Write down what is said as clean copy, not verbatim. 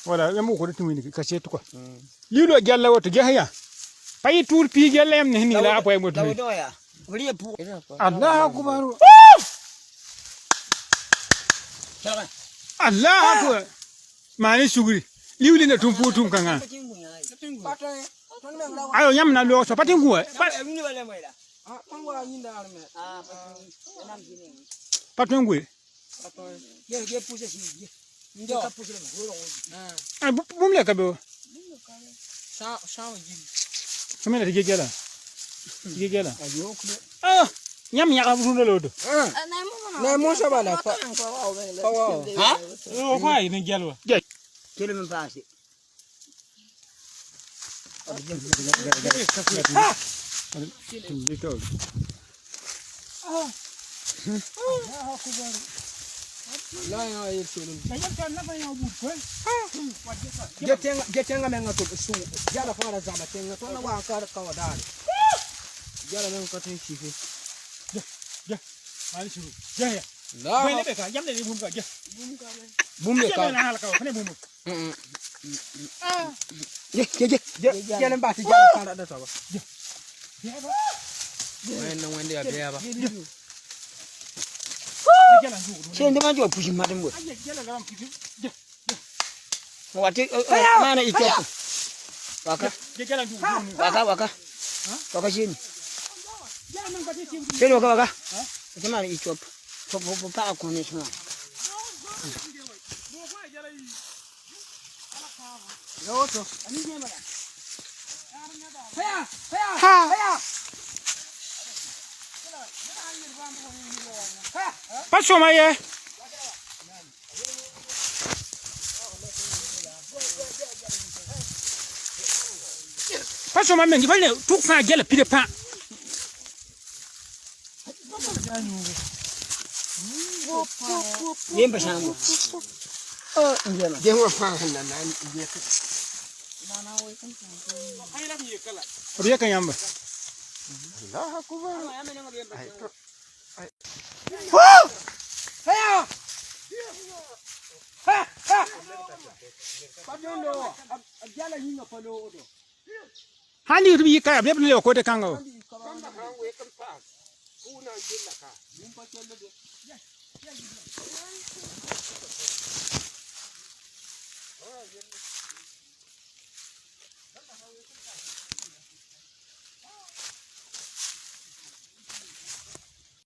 wala yamu ko tumi ni ka setu ko lilo jalla woto jahya pay tour pi jalla yam ni la apoy mo tumi Allah akbar Allah akbar mani suguri liwli na tum putum kanga ayo yam na lo so patingu patingu bum le kabe kamera gigela ah nyam ya burundo lodo na mo sabala fa ha o fa ni gelo kele men paasi la ya yelselum jetenga menga to su jala fara zaba tenga to na wa ka wadani jala men ko tin chifi ja mali shuru ja ya la bele be ka yam le bum ka ja bum le ka na hala ka fane bum je len ba ti jala fara da tawa ja ba wen wende ya be ba jala ndu chen de ma jo pushi madam bo jala garam ki ja wati mana iko waka jala ndu waka chini jala men ka ti chini waka jamani iko pa ko ne shima yoto ani je mala haya passo maye passo maye ngi balle tuk fa gele pide pa yemba shambo njema Jangan faham nana dia. riya kan yamba Allah akbar. Haya padondo ajala hinga palo odo hani rubi ka be le ko de kango